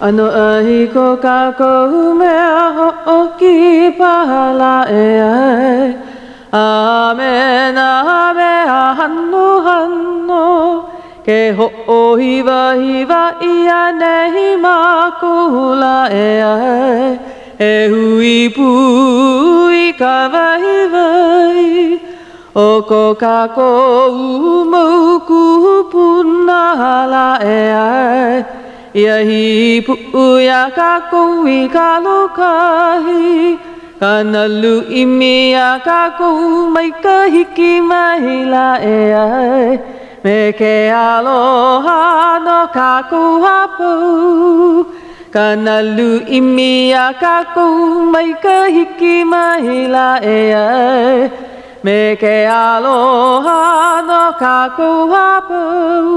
Ano ahiko kako mea ho'oki pahala e ai. Amen, amen, hanno, hanno. Ke ho'ohiva, hiva, ia nehi makula e ai. E hui pui ka vai vai. O ko kako umauku punala e ai. Ia hi pu'uia kako I ka lokahi. Kanalu imia kako mai ka hiki mahila e ai. Me ke aloha no kako hapau. Kanalu imia kako mai ka hiki mahila e ai. Me ke aloha no kako hapau.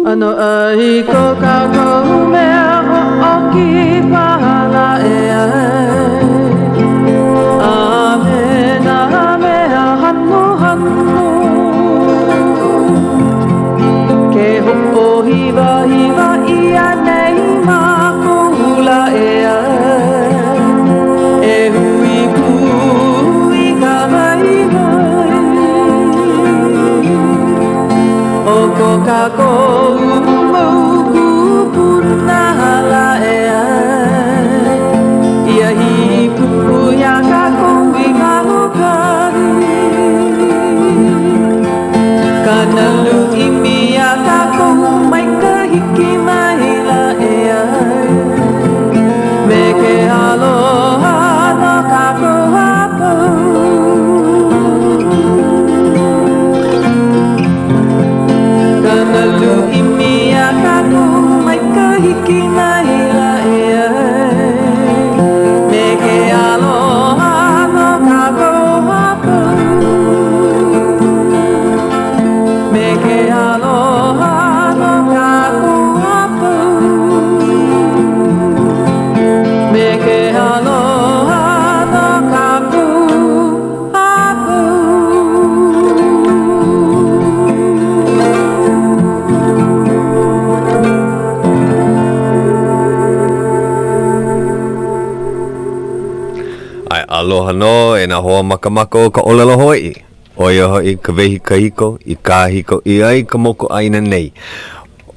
Ano ai ko kako mea ho'oki pahala e ai. Amen, amen, hanno, hanno. Ke ho'ohiva, hiva, ia nei makula e ai. E hui pui ka vai vai. O ko kako umauku punala e ai. Ia hi pu'uia kako I ka lokahi. Kanalu imia kako mai ka hiki mahila e ai. Me ke aloha no kako hapau. Kanalu imia kako mai ka hiki mahila e ai. Me ke aloha no kako hapau. Me ke aloha no kako hapau. Me ke aloha no kako hapau. Ai aloha no e na hoa makamako ka olelo Hawai'i. Oia hoi ka vehi ka hiko, I ka hiko I ai ka moko aina nei.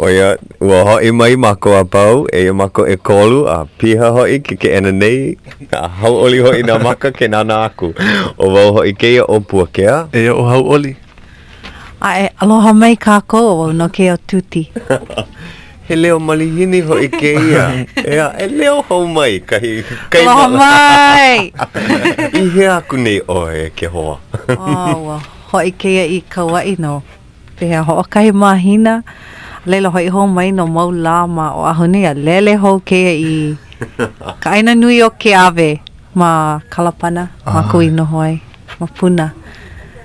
Oia ua hoi mai mako a pau, e mako e kolu a piha hoi ke ena nei. A hauʻoli hoi na maka ke nana aku. O wau hoi keia o puakea. E o hauʻoli. Ai, aloha mai kākou no ke o Tuti. He leo malihini hoi keia. Ea, e leo hau mai kai Aloha mai! I he aku nei oe ke hoa. Oh, hoi keia I Kauai no. Pehea hoʻokahi mahina. Leila hoi ho mai no mau lama o ahuni a lele ho keia I ka aina nui o ke ave. Ma kalapana, ma kuino hoi, ma puna.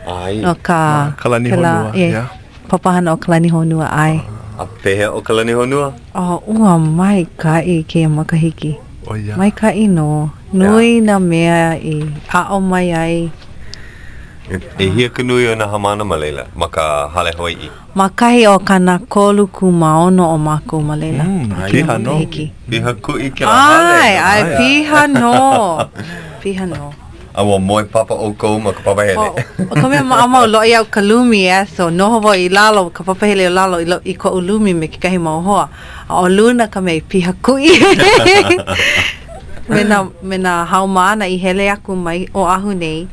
Ai. No ka... Kalani honua, yeah. Papahana o kalani honua ai. A pehea o kalani honua? Oh, ua mai kai keia makahiki. O ia. Mai kai no. Nui na mea I a'o mai ai. E hia ka nui o na hamana ma leila, ma ka hale Hawai'i. Ma kahi o kana kolu ku maono o mako ma leila. Piha no. Piha ku'i ke la hale. Ai, piha no. Piha no. Awa moe papa o kou ma ka papahele. O ka mea maamau lo I au ka lumi so noho wa I lalo, ka papahele o lalo I ko ulumi me ke kahi mauhoa. A o luna ka mea piha ku'i. Me na haumana I hele aku mai o ahu nei.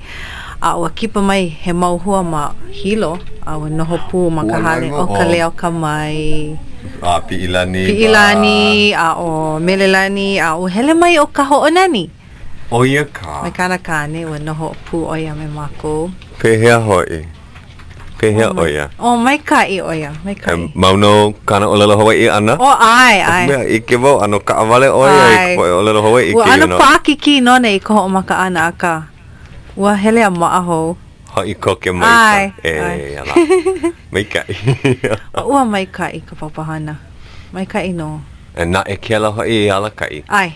A ua kipa mai he mauhua ma hilo. A ua noho pū ma ka hale o ka leo ka mai. A pi'ilani. Pi'ilani, a o melelani, a o hele mai o ka ho'onani. O ia ka. Mai kana kane ua noho pū oia me mako. Pehea hoi. Pehea oia. O mai kai oia, mai kai. Mauno kana o lelo Hawai'i ana? O ai. Mea I ke wau ano ka awale oia I o lelo Hawai'i ke Ua ano ino. paaki ki none I ko ho maka ana aka. Ua hele a maaho. Hoi koke mai ka. Ai. Ala. Mai kai. Ua mai kai ka papahana. Mai kai no. E na e kela hoi ala kai. Ai.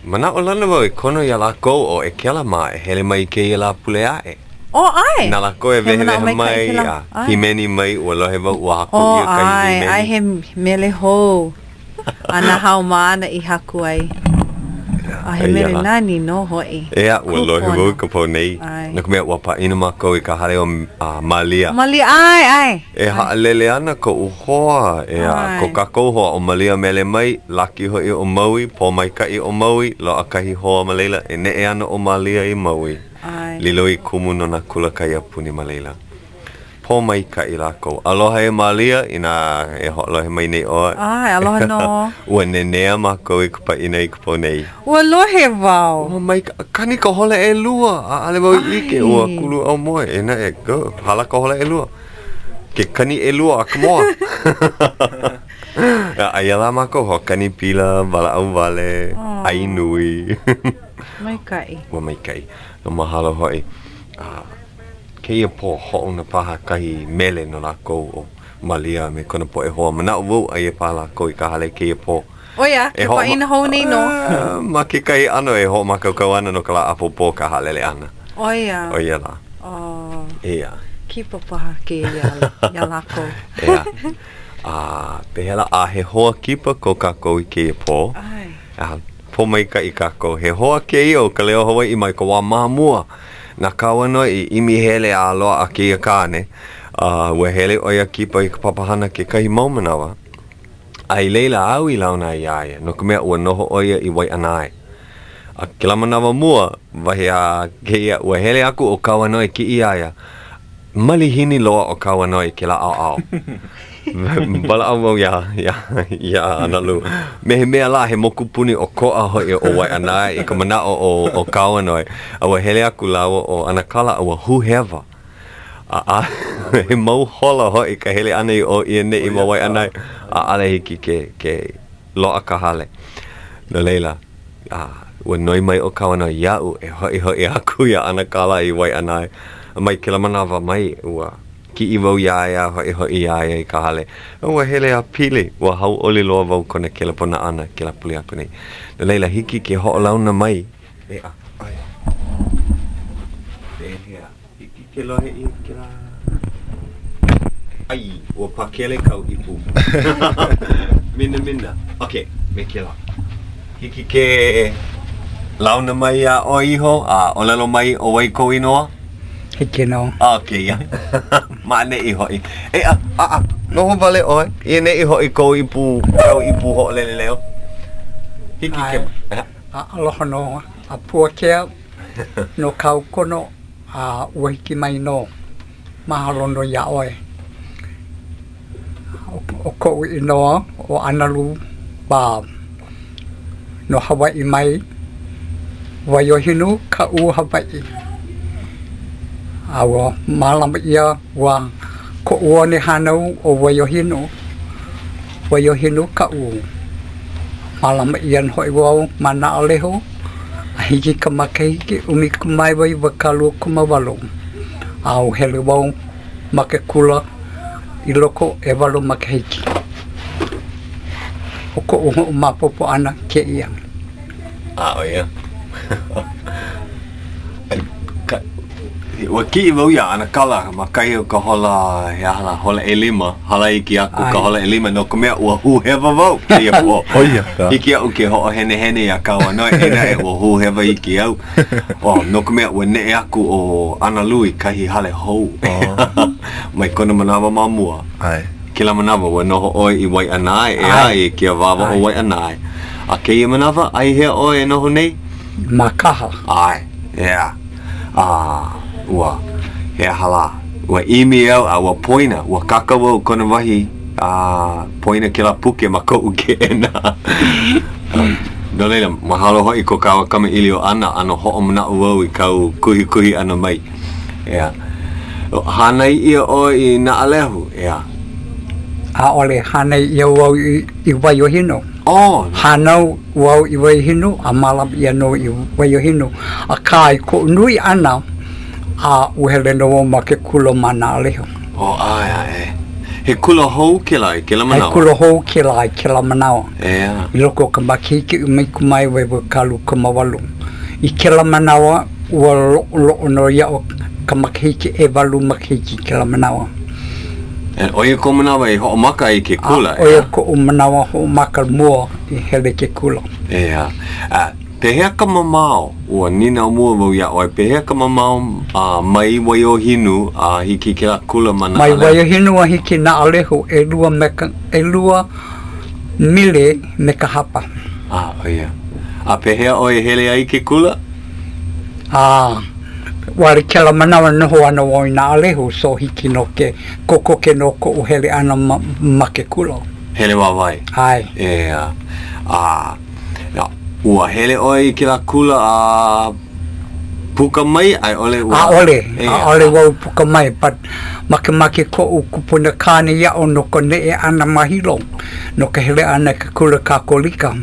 Mana o lana wau kono ia la kou o e kela ma e hele mai ke ia la pule ae. O ai. Nā la koe vehe mai a himeni mai ua lohe wau ua haku ia kai himeni. Ai he mele ho. Ana hau maana I haku ai. A he mere nani no hoi. Ea, ua lohe wau ka pō nei. Nā ka mea ua pa ina mākou I ka hare o Malia. Malia, ai. E haalele ana ko uhoa. Ea, ko kakou hoa o Malia mele mai, laki hoi o Maui, pō mai kai o Maui, lo a kahi hoa ma leila, e ne e ana o Malia I Maui. Lilo I kumu no na kula kai apuni ma leila. Pō mai kai lako. Aloha e Malia, ina e ho'alohe mai nei oa. Ai, aloha no. Ua nenea mākou I ka pa ina I ka pō nei. Ua lohe wau. Ua mai, kani ka hole e lua. A ale wau ike, ua kulu au moe. E na e, go, hala ka hole e lua. Ke kani e lua a ka moa. Ai ala mākou ho, kani pila, wala au wale, ai nui. Mai kai. Ua mai kai. No mahalo hoi. Keia po ho'o na paha kahi mele no lako o Malia me kona po e hoa manao wau ai e paha lako I ka hale keia po. Oia, ke pa ina hou nei no. Ma ke kai ano e ho makaukau ana no ka la apo po ka halele ana. Oia. Oia la. Oh. Ea. Kipa paha ke ia lako. Ea. Pehela a he hoa kipa ko kako I keia po. Ai. Po mai ka I kako. He hoa keia o Ka Leo Hawaiʻi mai ka wā mahamua. Na kawana I imi hele a loa a kia kāne. Ua hele oia kipa I ka papahana ke kahi maumanawa. Ai leila au I launa I aia. No ka mea ua noho oia I Waianai. A ke lamanawa mua, wahi a keia ua hele aku o kawanoi ki I aia. Malihini loa o kawanoi ke la au au. Bala au mau ya Analu. Me he mea la he moku puni o koa hoi o Waianai I ka manao o kawanoi. Awa hele aku lawa o anakala awa whoever. He mau hola hoi ka hele ana I o ia ne I ma Waianai. A ale hiki ke loa ka hale. No leila. Ua noi mai o kawanoi iau e hoi aku ia anakala I Waianai. Mai ke la manawa mai ua. Ki I wau iaia, hoi iaia I ka hale. Ua hele a pili, ua hauʻoli loa wau kona ke la pona ana, ke la puli aku nei. Na leila hiki ke hoʻolauna mai. Ea, ai. Ea, hiki ke lohe I ke la... Ai, ua pakele kau ipu. Mina. Ok, me ke la. Hiki ke launa mai a o iho, a o lalo mai o waiko inoa. Hiki no. Okay, ya. Mane I hoi. No vale oi. I ne I hoi ko ipu ho leo. Hiki ke. Aloha no. A pua kea. No kau kono. Ua hiki mai no. Mahalo no ia oi. O ko inoa. O Analu Bob. No Hawai'i mai. Waiohinu Kaʻu Hawai'i. Awa malama ia wa ko ua ne hanau o Waiohinu Kaʻu. Malama ia hoi wau mana aleho. Hiki ka makahiki umi kumai wai wakalu kumawalo. Au hele wau makekula I loko e walo makahiki. O ko uho mapopo ana ke ia. Ia. Ua ki wau ia ana kala makai o ka hola hola e lima hala I ki aku ka hola e lima no ka mea ua huheva wau ki a po Iki au ke ho'o hene a kawanoi ena e ua huheva I ki au no ka mea ua ne e aku o Analu I kahi hale hou mai kona manawa mamua Ke la manawa ua noho oi I Waianai I ki a wawa o Waianai a keia manawa ai hea oi e noho nei Makaha Ua he hala ua imi au ua poina ua kaka wau kona wahi poina ke la puke ma koʻu ke ena no leila mahalo hoi ko kawa kama ili o ana ano hoʻo manaʻu wau I kau kuhi ana mai hanai ia o I na alehu ole hanai ia wau I Waiohinu hanau wau I Waiohinu a malam ia no I Waiohinu a kai ko nui ana uhele no ma ke kulo mana aleho. He kula hou ke lai, ke la manawa. He kula hou ke lai, ke la manawa. I loko ka makiki umei kumai wai wakalu ka mawalu. I ke la manawa ua lo no ia o ka makiki e walu makiki ke la manawa. And oia ko manawa I ho'omaka I ke kula. Oia ko manawa ho'omaka mua I hele ke kula. Ea. Pehea ka mamao, ua nina o mua wau ia oi, pehea ka mamao mai Waiohinu hiki ke la kula mana Mai Waiohinu a hiki na aleho e lua mile me ka hapa. Oia. Pehea oi hele ai ke kula? Wari ke la manawa noho ana woi na aleho so hiki no ke koko ke no ko uhele ana ma ke kula. Hele wawai? Ai. Ea. Ua hele oi ke la kula puka mai ai ole ua. Ole wau puka mai, but make ko u kupuna kane ia o no ko ne ana mahilo. No ke hele ana ke kula ka kolika.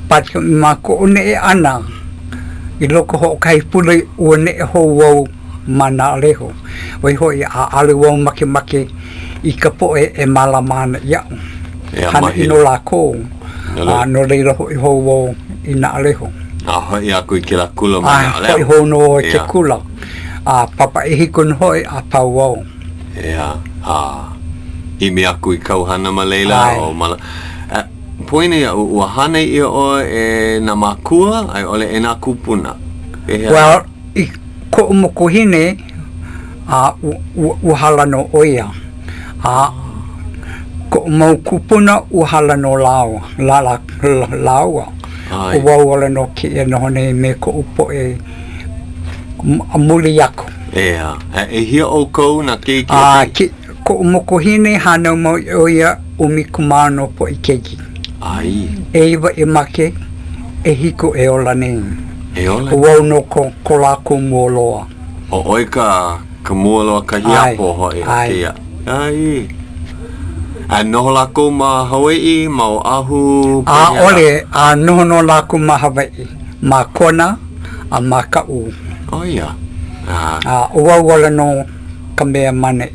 But ma ko ne ana I loko ho kai pule ua ne ho wau mana aleho. Wai hoi ale wau make I ka poe e malamana ia. Hana ino la ko. No reira hoi ho wau I na aleho. Hoi aku I ke la kula mana aleho. Hoi ho no ke kula. Papa I hiko no hoi pau wau. Ea. I me aku I kauhana ma leila o mala. Poine ia ua hane ia o e na makua ai ole e na kupuna. Well, I ko umukuhine uhala no oia. Ko mau kupuna uhala no laua. Ua wala no ki e nohone me ko upo e muli yaku. Ea. E hia o kou na keiki? Ko umukuhine hana mo oia umikumano po I keiki. Ai. E iwa I make e hiko e ola nei. E ola? Wau no ko lako muoloa. O oi ka muoloa ka hiapo hoi a kia. Ai. Noho lako ma Hawai'i, ma o ahu? Ole, noho no lako ma Hawai'i. Ma kona, ma Kaʻu. Ia. Ua wala no ka mea mane.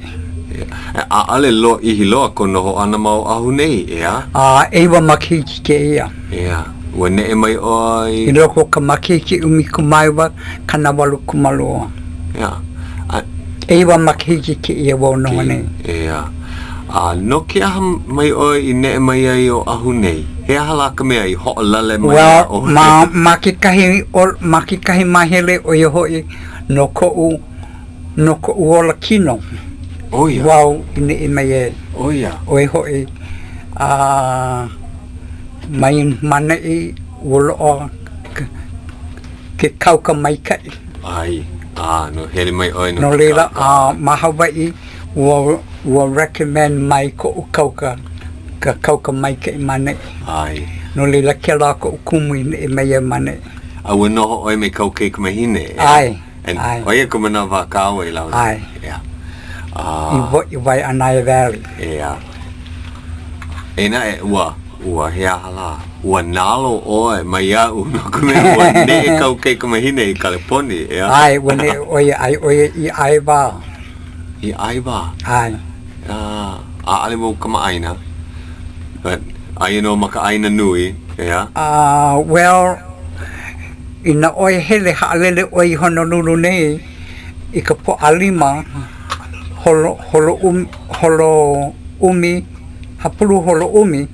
Ale lo ihi loa ko noho ana ma o ahu nei, ea? Ewa makiki ke ia. Ia. Ua ne e mai oi? I loko ka makiki umi kumaiwa, kana walu kumaloa. Ia. Ewa makiki ke ia wau noho nei. Ia. No ke aha mai oi I ne e mai ai o ahu nei? He aha la ka mea I ho'olale mai o Well, ma ke kahi mahele o ia hoi no ko'u ola kino. Oia. Wau I ne e mai e. Oia. O e hoi mai mana I wolo o ke kauka mai kai. Ai. No hele mai oi no leila ma Hawai'i ua recommend mai ko kauka ka kauka mai kai mane. Ai. No leila ke la ko kumu I mai e mane. Ua noho oi me kauke ka mahine. Ai. Oia ko mana wakawa I lau. Ai. Ia. I vai Anai Valley. Ia. Ena e ua hea hala. Ua nalo oe mai au no kume ua ne e kauke ka mahine I California. Ia. Ai, wane oia I Aiva. I Aiva. Ai. Ale mo ka maaina. But ai no maka aina nui. Ia. Well, ina oi hele haalele oi Honolulu nei I ka po alima holo umi hapulu holo umi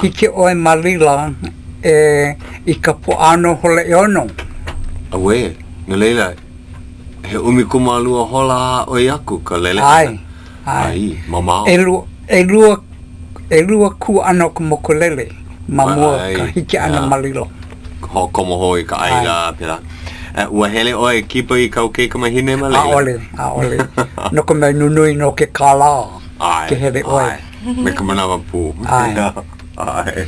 hiki oi malila I ka po ano hole e ono. Awe, no leila he umi kumalua hola oi aku ka lele. Ai, mamao. E lua ku ano kumokulele mamua ka hiki ana malilo. Ho komo hoi ka aila pela. Ua hele oi kipa I kauke ka mahine ma leila. Ole. No ka mai nunui no ke kala. Ke hele oi. Me ka manawa pū. Ai.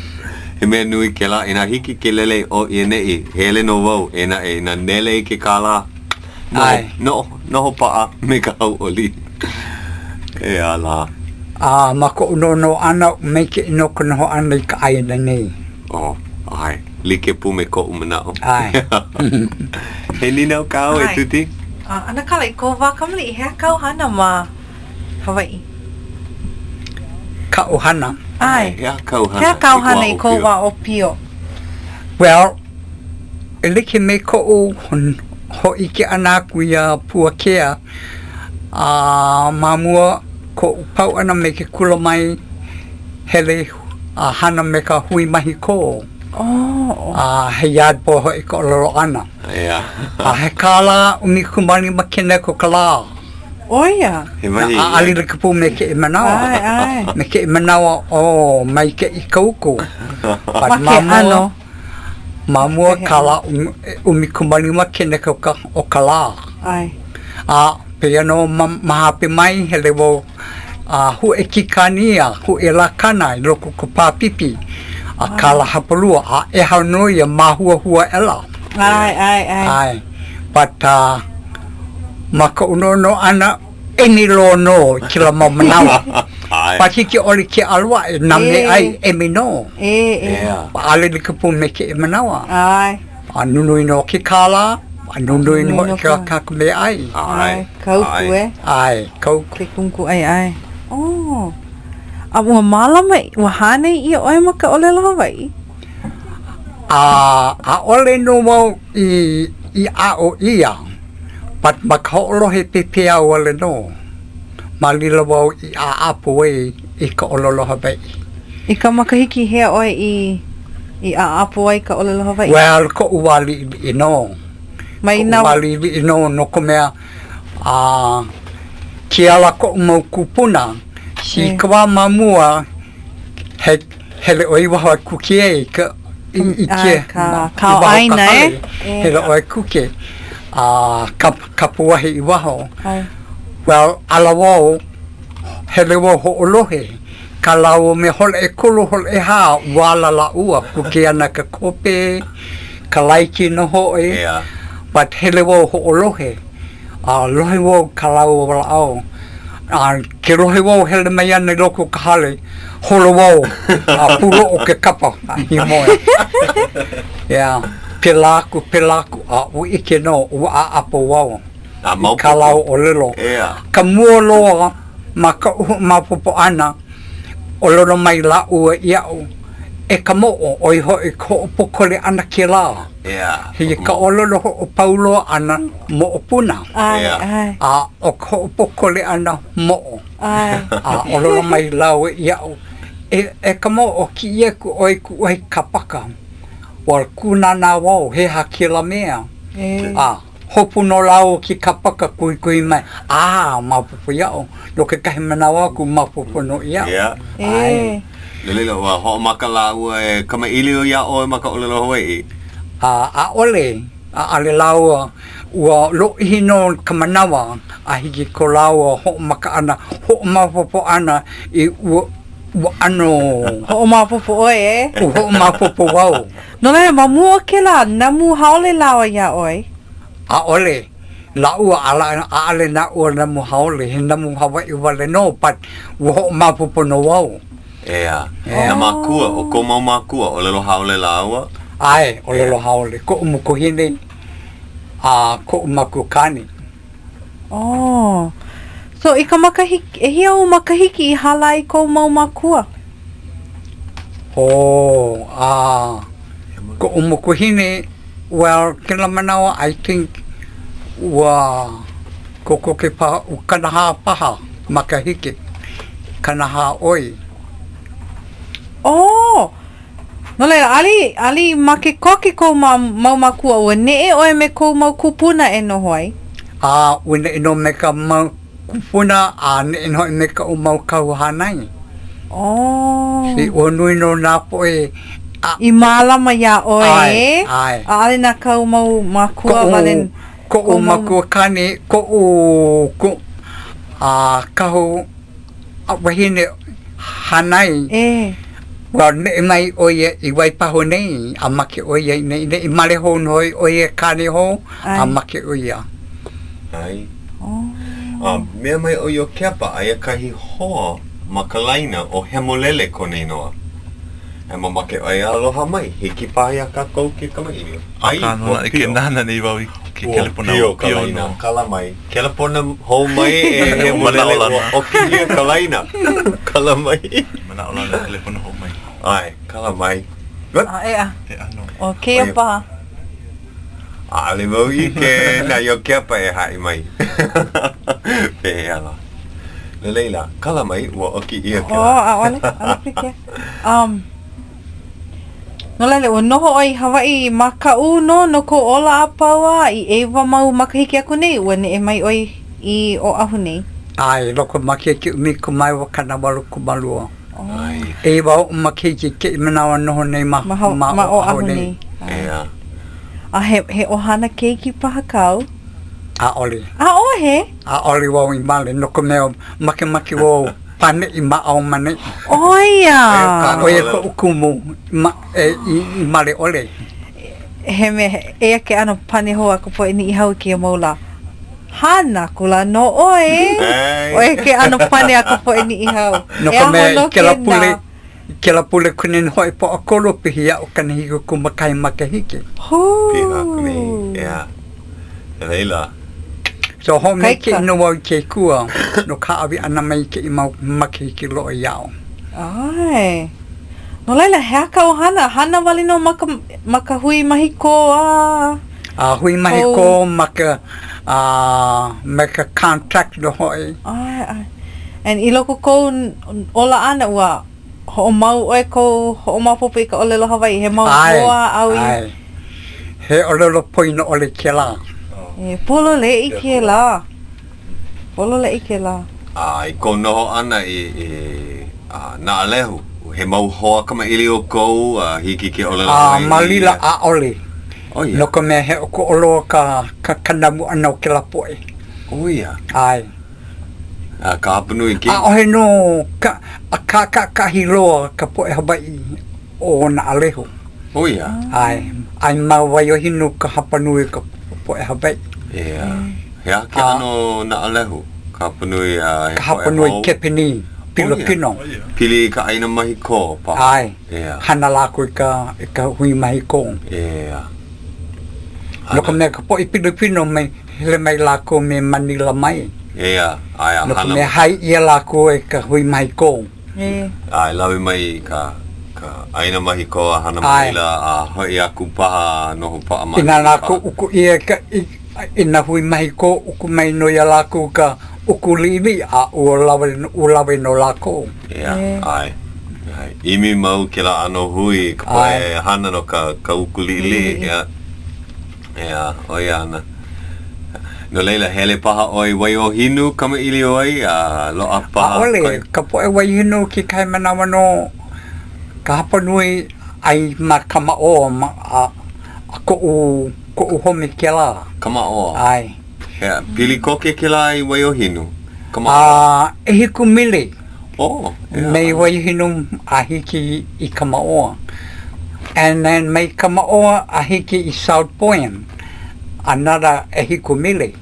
He mea nui ke la, ina hiki ke lele o I nei, hele no wau, ina nele ke kala. Noho paa me ka hauʻoli. E ala. Mako uno ana me ke ino ka noho ana I ka aina nei. Ai. Like pu me ko umanao. Ai. He nina o kau e tuti? Ana kala I ko wā kamali hea kau hana ma Hawai'i. Kau hana? Ai. Hea kau hana. Hea kau hana I ko wā o pio. Well, e like me ko o ho ike ana kuia pua kea mamua ko pau ana me ke kula mai hele hana me ka hui mahi ko. He yard po hoi ko loro ana. Yeah. He kala umi kumani makene ko kala. Oia. He mahi. Ali le kapu me ke manawa. Ai. Me ke manawa mai ke i kauko. Ma ke ano. Mamua kala umi kumani makene ko ka o kala. Ai. Pea no mahape mai hele wo hu e kikania, hu e lakana i loko ko pāpipi. Kala hapalua, e haunoia mahua hua ela. Ai. But maka unono ana eni lo no kila mau manawa. But hiki oli ke alwa e name ai e mino. Ale li kapu me ke e manawa. Ai. Nunui no ke kala. Nunui no ke kakame ai. Ai. Kauku e. Ai, kauku. Ke kunku ai. Oh. A ua malama ua hane ia oe maka olelo Hawai'i? A ole no mau i a o ia. But maka olohe pepea ole no. Malila wau i a apo e i ka olelo Hawai'i. I ka makahiki hea oe i a apo ai ka olelo Hawai'i? Well, ko uwali i no. Mai nau. Ko uwali i no no ko mea ki ala ko mau kupuna. Si kawa mamua hele oi waha kuke e ka i ke ka aina e hele oi kuke kapuahi i waho. Well, ala wau hele wau ho'olohe ka lau me hole e kulu hole e ha wala la ua kuke ana ka kope ka laiki no hoe but hele wau ho'olohe lohe wau ka lau wala au ke rohe wau hele mai ana loko ka hale holo wau pulo o ke kapa i moe. Pelaku u ike no u a apo wau i ka lau o lelo ka mua loa ma ka uhu mapopo ana o loro mai la ua iau e ka mo'o o i hoi ko o pokole ana ke la hi ka ololo o paulo ana mo'o puna o ko o pokole ana mo'o o loro mai la ua iau e ka mo'o ki ieku o i ku oi kapaka wal kuna na wau he hakila mea hopu no lau ki kapaka kui mai mapupu iau no ke kahi manawa ku mapupu no iau Lelelo wa ho maka la e kama ilio ya o maka olelo Hawai'i. Ole ale lau ua lo hino kamanawa hiki ko lau ho maka ana ho mapopo ana I ua ano ho mapopo oe ho mapopo wau. No le mamua ke la namu haole lawa ya oe. Ole la ua ale na ua namu haole he namu Hawai'i wale no but ho mapopo no wau. Na makua o ko mau makua o lelo haole laua. Ai, o lelo haole ko umukuhine ko umakukani. So I ka makahiki e hia o makahiki I hala I ko mau makua. Ko umukuhine well kila manawa I think ko ke pa u kanaha paha makahiki kanaha oi. No le ali make koke ko mau makua ua ne e oe me ko mau kupuna e no hoi. Ua ne no me ka mau kupuna ne no me ka o mau kau hanai. Si o nui no na po e I malama ya oe. Ai. Ale na kau mau makua valen. Ko o makua kane ko kahu wahine hanai. Well, ne mai oye I waipaho nei, a make oye nei, ne I mare ho noi oye kane ho, a make oye. Ai. Mea mai o yo keapa ai kahi hoa makalaina o hemolele konei noa. E mamake ai aloha mai, hiki pahi a kakou ke kamailio. Ai, i ke nana nei wau I ke kelepona o kalaina, kala mai. Kelepona hou mai e hemolele o kia kalaina. Kala mai. Mana ola le kelepona hou mai. Ai, kala mai. What? No. O kea paha. Ale mau I ke na yo keapa e hai mai. Pehela. Leila, kala mai ua oki ia ke Oh, ole pike. No lele, o noho oi Hawai'i ma Kaʻu no ko ola apaua i ewa mau makahiki aku nei, ua ne e mai oi i o ahu nei. Ai, loko makiki umi ko mai wa kana walu ku malua. Ai, E wa o makiki ke manawa noho nei ma o ahu nei. ea. A he ohana keiki paha kau. A oli. A o he? A oli wa i male, no ko meo maki wa pane i ma au mane. Oia! O e ko ukumu i male ole. He me, e ake ano pane hoa ko po ini i hau ki a maula. Hana kula no oe. Ai. O e ke ano pane ako po ini i hau. No ko me ke la pule kunin hoi po a kolo pihi a o kanihiku ku makai makahiki. Piha kuni, ea. Leila. So ho me ke Kaika. no wau ke kua, no ka awi ana mai ke i mau makahiki lo i au. Ai. No laila, hea ka o hana wali no maka hui mahi ko a. Hui mahi ko maka contract no hoi. Ai. And i loko ko ola ana ua ho mau oe ko ho mau popo i ka olelo Hawai'i he mau hoa au i. He olelo poino ole ke la. E polo le i ke la. Polo le i ke la. Ai, ko noho ana na alehu. He mau hoa kama ili o kou, hiki ke ole Malila a ole. Oh ia. No ka mea he o ko olo ka kanamu anau ke la poe. Oh ia. Ai. Ka hapanui ki. Ohe no, ka hiloa ka poe Hawai'i o na alehu. Oh ia. Ai ma Waiohinu ka hapanui ka poe Hawai'i. Ia. Hea ke ano na alehu. Ka hapanui Ka hapanui Kepini, Pilipino. Pili ka aina mahi ko pa. Ai. Ia. Hana lako i ka hui mahi ko. Ia. No ka mea ka poe Pilipino mai hele mai lako me Manila mai. Ia. Ai No ka hana. mea hai ia lako e ka hui mahi ko. E. Ai lawe mai ka aina mahi ko hana maila a hoi aku paha noho paha mai. Ina lako uku ia ka ina hui mahi ko uku mai no ia lako ka uku lili a ulawe no lako. Ia. Ai. Imi mau ke la ano hui ka poe hana no ka ukulili. Ia. Ia. Oi ana. No leila hele paha oi Waiohinu kama ili oi loa paha. Ole, ka poe Waiohinu ki kai manawa no ka hapanui ai ma kama o ko u home ke la. Kama o. Ai. Hea, pili koke ke la i Waiohinu. Kama o. E hiku mili. Oh. Mei Waiohinu a hiki i kama o. And then mei kama o a hiki i South Point. Another e hiku mili.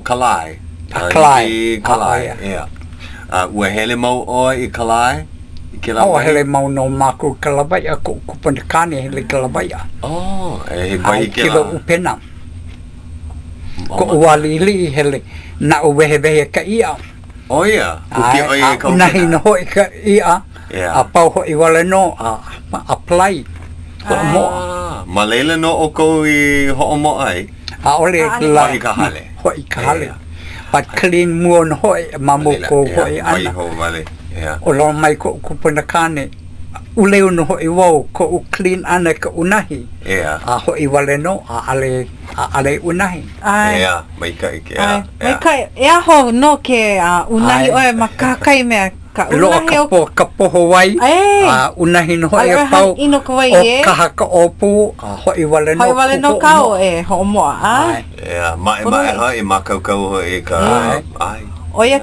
Kalai. Kalai. Kalai, ia. Ua hele mau oi i Kalai? Hele mau no maku kalawai a ko kupandakane hele kalawai a. He vai ke la. Kilo upena. Ko ualili hele na uwehe ka ia. Oh ia. Uki oi e kau. Nahi no hoi ka ia. A pau hoi wale no a apply. Ko mo. Malela no o kou i ho mo ai. Ole la. Hoi ka hale. Hoi ka hale. But clean muon hoi mamoko hoi ana. Ho vale. O lo mai ko kupandakane. Uleo no hoi wau ko u clean ana ka unahi. A hoi wale no a ale unahi. Ia, mai ka ike. Mai kai, ea ho no ke unahi oe makakai mea ka unahi o... Ka poho wai. Unahi no hoi a pau. Ino ka wai e. O kaha ka opu a hoi wale no. Hoi wale no ka o e ho moa. Ia, mai hoi makau hoi ka. Ai. Oia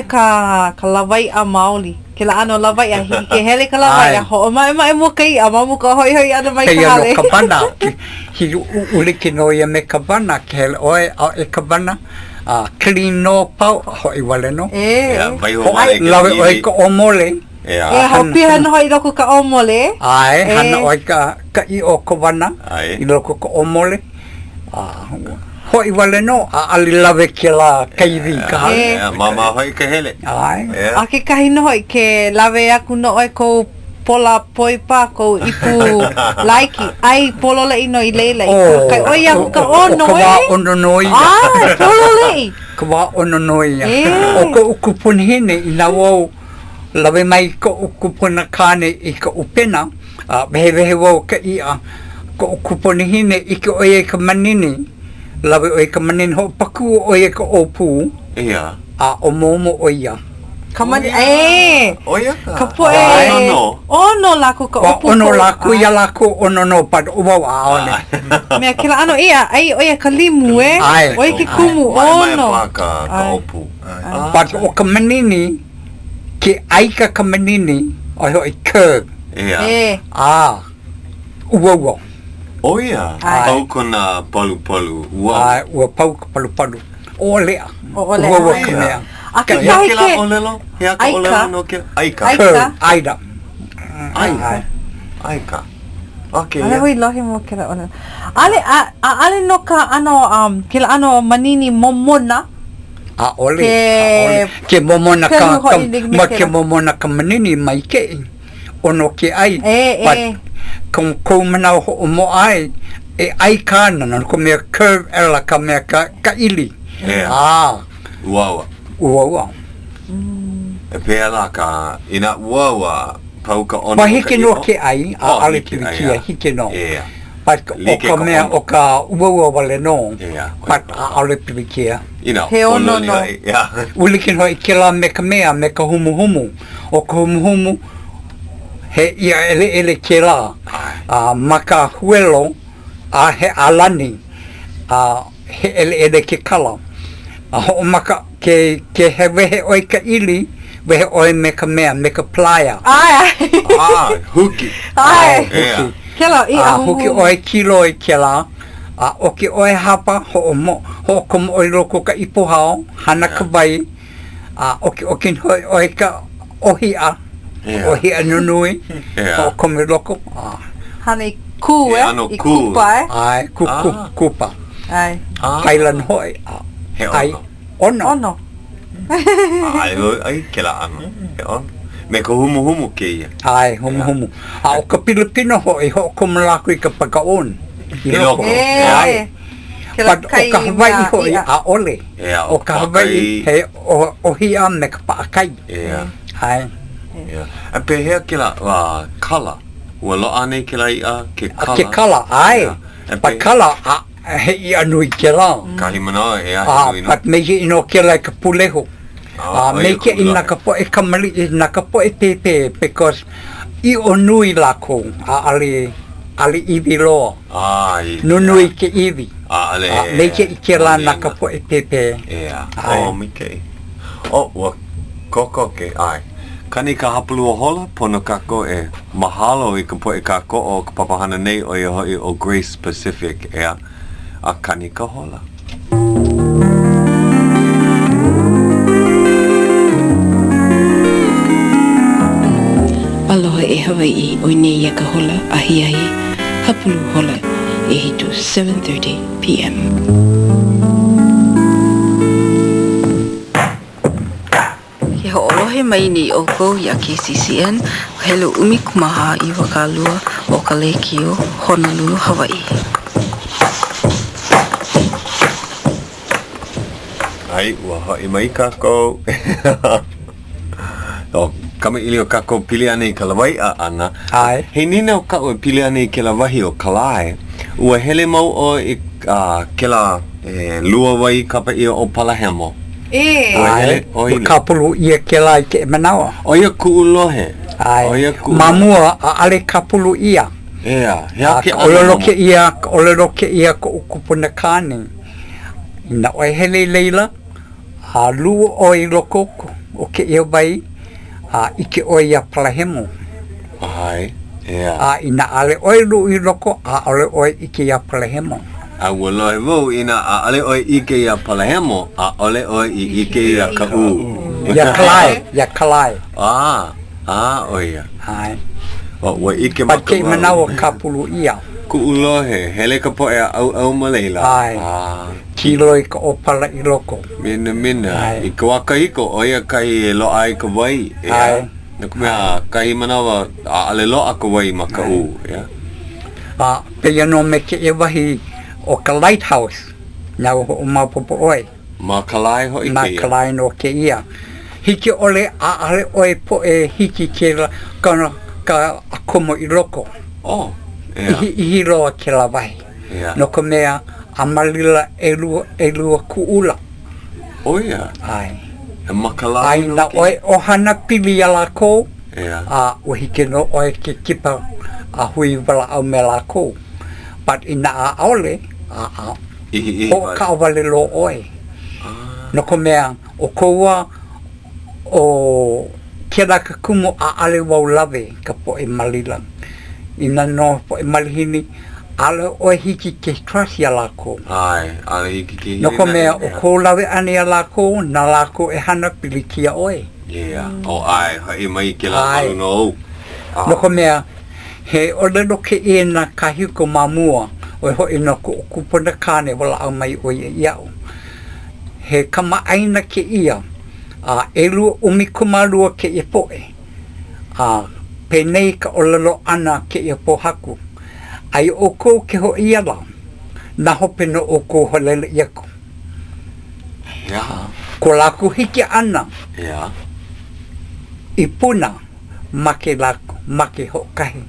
ka lawai a maoli. Ke la ano lawai a hiki ke hele ka lawai a ho. Mai mua kai a mamu ka hoi ana mai ka hale. Kei ano ka bana. Hi uliki no ia me ka bana. Ke hele oe a e ka bana. Clean no pau hoi wale no. Lawe oe ka omole. Hau piha no hoi loko ka omole. Ai, hana oe ka i o ka bana. I loko ka omole. Hoi wale no, a alilawe ke la kaiwi ka hale. Mama hoi ka hele. Ai. A ke kahi no hoi ke lawe aku no oe ko pola poipa ko ipu laiki. Ai polo le ino i leila. Kai oia ka ono e. O ka wā ono no i. Ai, polo le i. ka wā ono noi ia. E. O ka ukupuna hine i nā wau lawe mai ka ukupuna kāne i ka upena, wehe wau ka ia, ka ukupuna hine i ka oie ka manini, lawe oie ka manini ho paku oie ka opu, Ia. o momo o ia. Kamani, Oia ka. ka poe. Ono. Ono laku ka Wa upu. ono laku ia laku ono no pad uwau aone. Mea kila ano ia, ai oia ka limu Ai. Oia ki kumu, Mai ono. pa ka Ai. opu. Pad o ka manini, ke aika ka manini, o hoi curve. Ia. Uwau. Oia. Ai. Pau kona palu. Ai, ua pau ka palu. O lea. O lea. Uwau Ai. ka mea. A ka Hea kai ke la ke. olelo? Hea ka Aika. olelo no ke? Aika. Aika. Curve, aida. Aika. Aika. Okay. Ale hui lohi mo kila ona. Ale no ka ano kila ano manini momona. Ole. Ke- Ke momona ke ka, hoi lig me ma kela. ke momona ka manini mai ke. Ono ke ai. E. Kung kumana ho mo ai. E ai ka nana, ko mea curve ela ka mea ka ili. Yeah. Uawa. Uau. E pēa la ka ina uawa pau ka ono Mahike no ke ai, Oh, ale hike ai, pirikia, ia. hike no. Ia. Pat Like o ka ka mea ono. o ka uaua wale no. Ia. Pat ale pirikia. Ina. He ono no. Ia. Ulikin hoi ke la me ka mea, me ka humu. O ka humu, he ia ele ke la. Maka huelo, he alani, he ele ke kala. Ho maka ke he wehe oi ka ili, wehe oi me ka mea, me ka playa. Ai. Huki. Ai. Ia. Kela i a Hoki oi kilo i ke la, o ke oi hapa, ho komo oi loko ka ipohao, hana ka vai, o ke oi ka ohia, Ia. ohia nunui, Ia. ho komo loko, Hani ku He ano I ku. kupa ai, kupa, Ai. kailan hoi, He ai, ono. ono, Ai ke la ano. He ono. Me ka humu ke ia. ai, humu. O ka Pilipino hoi, ho komo lako i ka pagaon, i loko, ai. Kela But o ka Hawai'i hoi a ole. Ia, O ka Hawai'i he ohia me ka paakai. Ia. Ai. Ia. A pehea ke la kala. Ua loa nei ke la ia ke kala. Ke kala, ai. Ia. E But pe- kala he i anui ke la. Kahi manoa e ahi nui no. But me hi ino ke la ka puleho. Me ke i na ka po e kamali i na ka po e pepe because i o nui lako ali iwi loa. Ai. Nunui ke iwi. Ale. Me ke i ke la na ka po e pepe. Ia. Ai. O, mike. O, ua koko ke ai. Kani ka hapulu o hola, pono kako e mahalo I ka po e kako o ka papahana nei o ia hoi o Grace Pacific ea. A kani ka hola. Aloha e Hawai'i o nei ia ka hola ahi hapulu hola e hitu 7:30 p.m. Ke ho'olohe mai ni oko ia KCCN, helo umikumaha I wakalua o Ka Leo Honolulu, Hawai'i. Ai, ua hoi mai kako. O, kama ili o kako pili ane I ka lawai a ana. Ai. He nina o kako e pili ane I ke la wahi o kalai. Ua hele mau o I ke la lua wai kapa ia o Palahemo. Ai. Oi, Ka pulu ia ke la I ke manawa. Oia ku'ulohe. Ai. Oia ku'ulohe. Mamua ale ka pulu ia. Ea, hea ke Olelo ke ia ko ukupuna kane. Ina oi hele leila, lua oi loko o ke ia vai, ike oi a Palahemo. Ai, ea. Ina ale oi lu I loko, ale oi ike ia Palahemo. A ua lohe vau ina a ale oi ike ia Palahemo, a ole oi I ike ia Ka'u. Ya kalai. Oia. Ai. O, ua ike But ke makawau. manawa ka pulu ia. Ku'ulohe, hele ka po e au maleila. Ai. Kilo I ka opala I loko. Mina. Ai. I ka waka hiko, oia kai e loa ai ka wai. Ai. Naku mea, kai manawa, a ale loa ka wai ma Ka'u. Pe no me ke e wahi o ka lighthouse. Nau o mapopo oi. Ma kalai hoi Ma ke ia. kalai no ke ia. Hiki ole a ale oe po e hiki ke la ka akomo I loko. Oh, yeah. Ihi roa ke la wahi. Yeah. No ka mea a malila e lua kuula. Oh, yeah. Ai. E ma kalai Ai no na ke oe ohana pili a lako. Yeah. A hiki no oe ke kipa a hui wala au me lako. But ina a aole a Ihi o ka awale lo oe. No ka mea o koua o kera ka kumu a ale wau lave ka po e malila. Ina no po e malihini ale oe hiki ke trasi a lako. Ai, ale hiki ke No ka mea o ko lave ane a lako, na lako e hana pilikia oe. Yeah. O ai, hai mai ke la malu no. No ka mea he o lero ke e na kahiko mamua o ho ina ko kupona kane wala au mai o iau. He kama aina ke ia elu umikumalua ke e poe. Penei ka olelo ana ke e pohaku. Ai o ko ke ho ia la. Na hope no o ko holele iaku. Yeah. Ko laku hiki ana. Yeah. I puna make laku, make hokahi.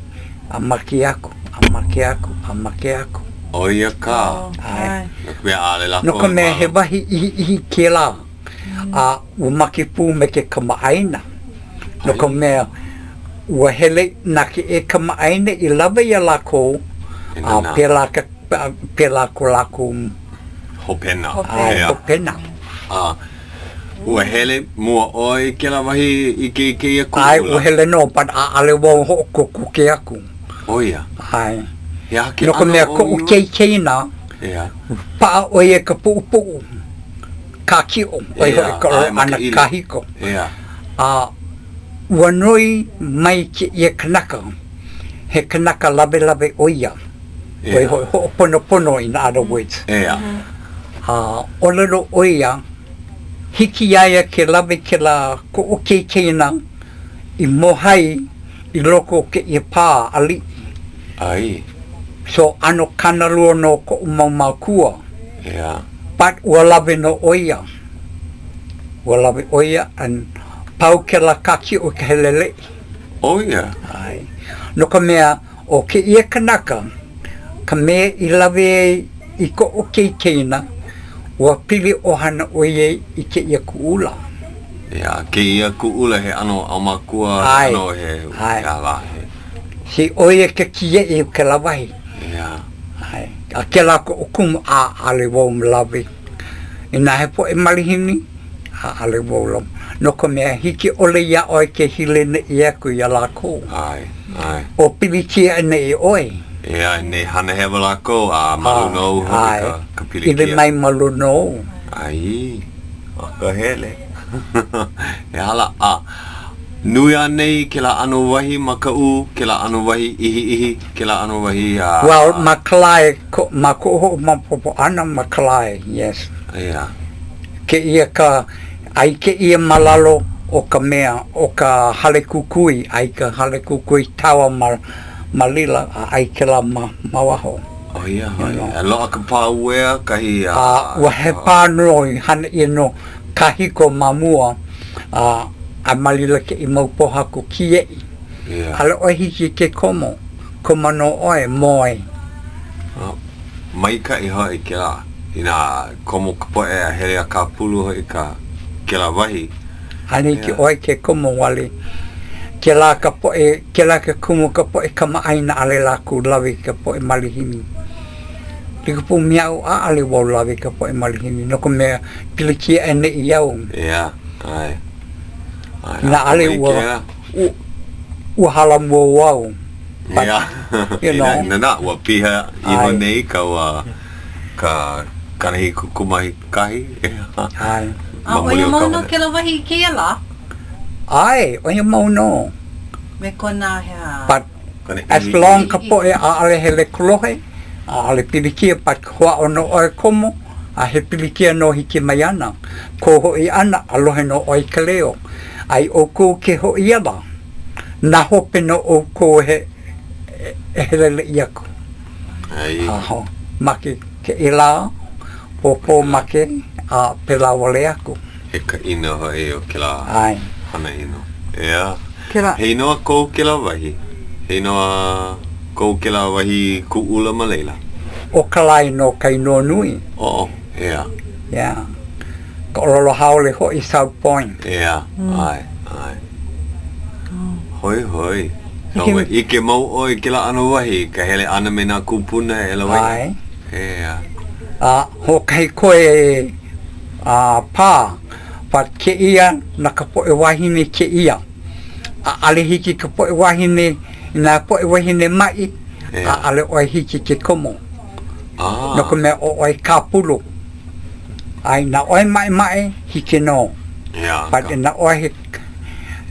A make aku, a make aku, a make aku. O ia ka. Ai. No ka mea ale lako. No ka mea he wahi ihi ke la. Ua make pū me ke kamaaina. No ka mea ua hele na ke e kamaaina I lawa ia lako. Pela ko lako. Hopena. Ai, hopena. Ua hele mua oi ke la wahi I ke ia kukula. Ai, ua hele no, but ale wau ho ko ke aku. O ia. Ai. Ia ke No ka mea ko kei na. Ia. Paa oi e ka puu. Ka kio. Oi hoi ka ana kahiko. Ia. Ua nui mai ke ia kanaka. He kanaka lawe oia. Oi hoi ho pono in other words. Ia. O lero oia. Hiki aia ke lawe ke la ko o keina. I mohai I loko ke ia pā ali. Ai. So ano kanalua no ko umau kua. Ia. But ua lawe no oia. Ua lawe oia and pau ke la kaki o ke helele. O ia. Ai. No ka mea o ke ia kanaka. Ka mea I lawe I ko o keina. Ua pili ohana oie I ke ia kuula. Ia. Ke ia kuula he ano au makua. Ai. Ano he. Ai. Ia la he. Si oie ke kie I ke lawahi. Ia. Ai. A ke la ko o kumu ale wau mlawe. Ina he po e malihini. Ale wau lam. No ka mea hiki ole ia oe ke hile ne I aku ia lako. Ai. Ai. O pili kia ne I oe. Ia, ne hana hewa lako a malu no ai. ka pilikia. Ile mai malu no. Ai. Ka hele. E hala nui anei ke la ano wahi makau, ke la ano wahi ihi, ke la ano wahi Well, makalai, makoho mapopo ana makalai, yes. Ia. Ke ia ka, ai ke ia malalo o ka mea, o ka hale kukui, ai ka hale kukui tawa malila, ai ke la mawaho. Oh ia, e loa ka pāuea kahi Ua he pānoi, hana ia no, kahiko mamua, a malila ke I maupoha ko kie. Ia. Hale oi hiki ke komo no oe, moe. Mai ka I hoi ke la, ina komo ka poe a here a ka pulu hoi ka ke la wahi. Hani ki oi ke komo wale. Ke la ka poe, ke la ka kumu ka poe ka maaina ale la ku lawe ka poe malihini. Tika pu miau a ale wau lawe ka poe malihini. No ko mea pilikia ene I au. Ia, ai. Na ale ua hala mua wau. Ia. You know. Nana, ua piha iho nei ka kanahi kukumahi kahi. Ai. Oia mauna ke la wahi ke la? Ai, oia mauno. Me kona hea. But as long ka poe a ale hele kolohe, a ale pilikia pat hua ono oe komo, a he pilikia no hiki mai ana. Ko hoi ana alohe no oi Ka Leo. Ai o ko ke hoi ana. Na hope no o ko he helele iaku. Ai. Aho, make ke ila, popo make, pela wale aku. He ka ina hoi o ke la Ai. hana ino. Ea. Ke la, Hei noa kou ke la wahi. Hei noa kou ke la wahi ku ula ma leila. O kalai no kai no nui. O, ea. Yeah. Ka ololo haole ho i South Point. Ea, ai. Hoi hoi. So Ike- ike mau oi ke la ano wahi, ka hele ana me nā kupuna e la wahi. Ai. Ea. Ho kai koe pā. Pat ke ia na ka po e wahine ke ia. Ale hiki ka po e wahine na po e wahine mai. Yeah. Ale oi hiki ke komo. Ah. No ka mea o oi kapulu. Ai na oi mai hiki no. Ea. Pat na oi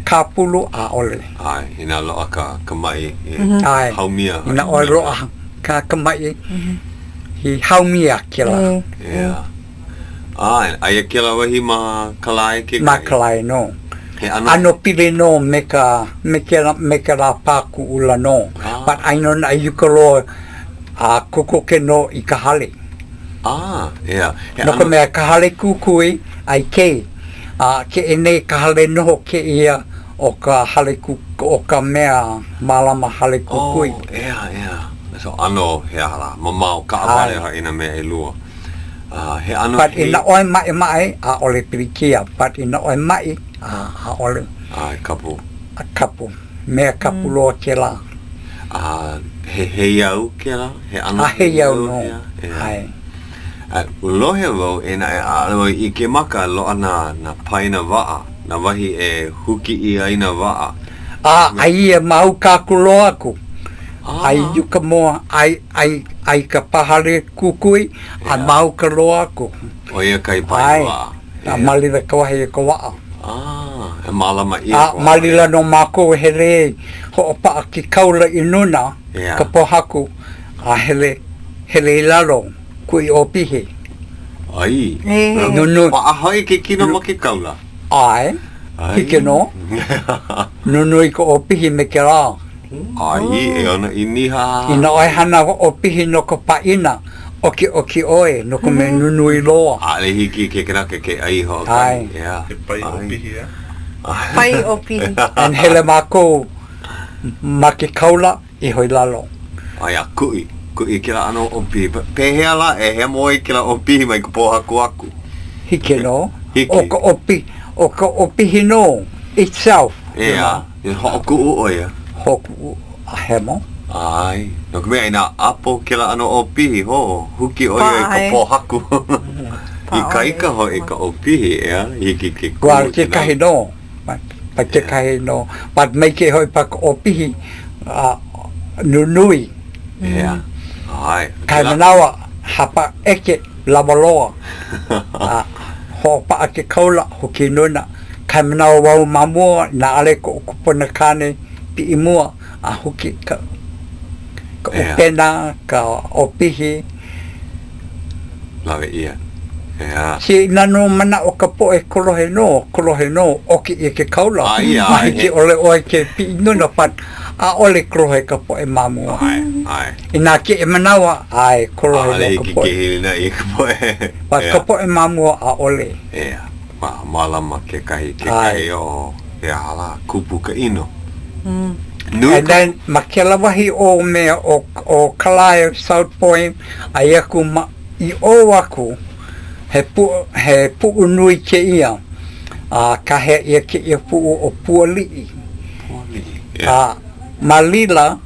kapulu a ole. Ai, ina loa ka mai. Ai. Haumia. Ina oi roa ka mai. Hi haumia ke la. Ea. Ai, aia ke la wahi ma kalai ke kai. Makalai no. He ano. Ano pile no me ka la paku ula no. Ah. But I know na yukalo koko ke no i ka hale. Ah, ea. He No ka mea ka hale kukui ai ke. Ke ene ka hale noho ke ia o ka hale o ka mea malama hale kukui. Oh, ea. So ano he ala. Mamau ka apare ha ina me e lua. He ano But ina oi mai a ole pilikia. But ina oi mai a ole Ai, kapu. a kapu. Mea kapu loa ke la. He iau ke la? He ano A he iau no. Ea. Ai. Lohe wau e na e alo i ke maka loa na paina waa. Na wahi e huki i aina waa. Ai e mau kakulo aku. Ai yuka moa, ai ka pahare kukui, a mau ka loa aku. O ia kai Ai, paina waa. a malila ka wahi e ka waa. E malama i A malila no mako hele, ho opa ki kaula inuna, Yeah. ka pohaku, a hele lalo, kui opihe. Ai. Nunu, Pa ahoi ke kino ma ke kaula. ai, hike no, nunu i ka opihe me ke rā. Ai, e ona i niha. Ina oi hana opihe no ka paina, oki oe, no ka me nunu i loa. Ale hiki ke kerake ke ai ho. Ai. Yeah. He pai o pihi a. pai o pihi. An hele mako ma ke kaula i hoi lalo. Ai a kui ke la ano opi. Pehea la e he moi ke la opi mai ka pohaku aku. Hike no. Hike. O ka opi hino itself. Ea. E ho ku o ia. Hoku a hemo. Ai. No ka mea ina apo ke la ano opi ho. Huki o ia i ka Pae. pohaku. I ka ika ho i ka opi ea. Hiki ke ku. Wal ke kahi no. Pa ke kahi no. Pat mai ke hoi pa ka opi nunui. Ea. Ai. Kai manawa hapa eke lamaloa. Ho pa ake kaula hoki nuna. Kai manawa wau mamua na ale ko kupona kane pi imua a hoki ka Yeah. upena ka opihi. Lawe ia. Ea. Si nano mana o ka po e kolohe no oki e ke kaula. Ai, ai, Mahi ke ole oe ke pi nuna pat a ole kolohe ka po e mamua. Ai. Ina ke e manawa ai kolohe Ale no ka hiki po ke e. hilina i ka poe. Pat ka po e mamua a ole. Ea. Malama ke kahi Ai. o e hala kupu ka ino. And then makela wahi o mea o Kalai South Point a iaku i o aku he pu nui ke ia ka he ia ke ia pu o puali'i malila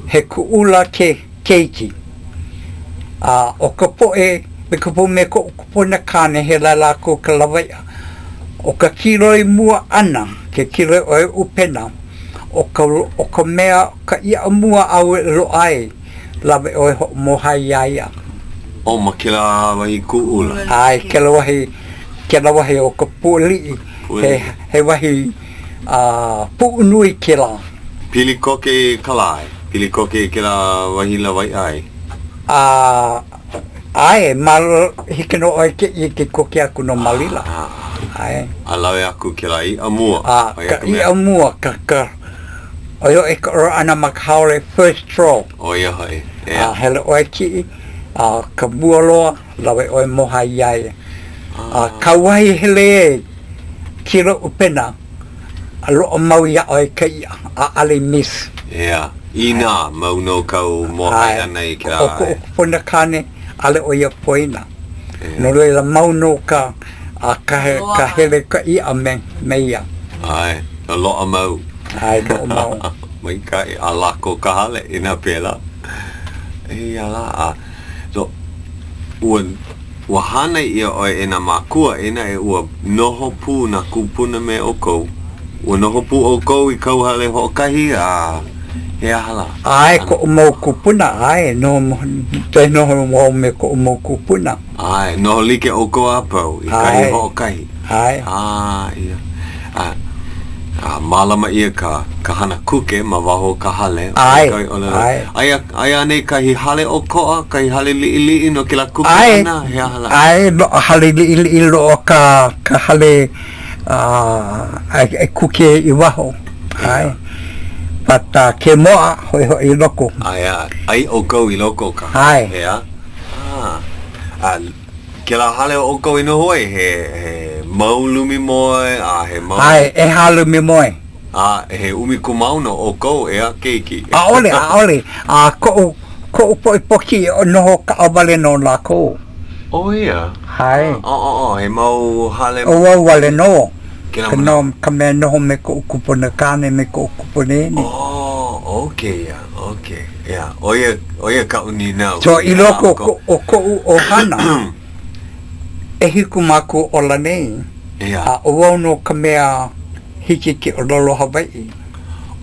he kuula ke keiki o ka poe me ka po me ko na kane he la ko ka lawaia o ka kiroi mua ana ke kiroi o e upena o ka mea ka ia mua au e lo ai lawe o e mohai aia O makila wahi kuula. ai ke la wahi o ka puali'i he wahi pu nui ke la Pili koke kalai. Pili koke ke la wahi la wai ai. ai mal hike no oi ke koke aku no malila ai Alawe aku ke la i amua. ka ia mua ka oyo e ka ora ana makhaore first throw O ia hai. hele oi ki ka bualoa lawe oi moha iai Kauai hele kiro upena. Alo mau ya oi kai ale miss. Yeah. Ina mauno kau mohai ana I kira. O pona kane ale oia poina. No le la mauno ka ka hele ka I ame meia. Ai, a lot of mau. Ai no mau. Mai kai alako kahale ina pela. Ala so ua hana ia oi ina makua ina ua noho pu na kupuna me o kou. Ua noho pu o kou I kau hale hokahi he ahala. Ai ko mau kupuna ai no te no mo me ko mau kupuna. Ai no like o kou apau I kai hokahi. Ai. Ia. Malama ia ka hana kuke ma waho ka hale. Ai. Ai ane kahi hale o koa, kahi hale li'i no kila kuke ana, he ahala. Ai no hale li'i lo ka hale kuke I waho. Ai. Pata ke moa hoi loko. Ai o kou I loko ka. Ai. Hea. Kila hale o kou ino hoi he maulumi moe, he mau. Ai, halumi moe. He umi kumauno o kou ea keiki. Ole. Ko poi poki o noho ka awale no la ko. Oh ia. Hai. He mau hale. O wale no. Kila no kame noho me ko kupona kane me ko kupone ni. Okay. Yeah. Oia ka uni now. So I loko o hana. E hiku maku o la nei. Yeah. O wauno ka mea hiki ki o lolo Hawai'i.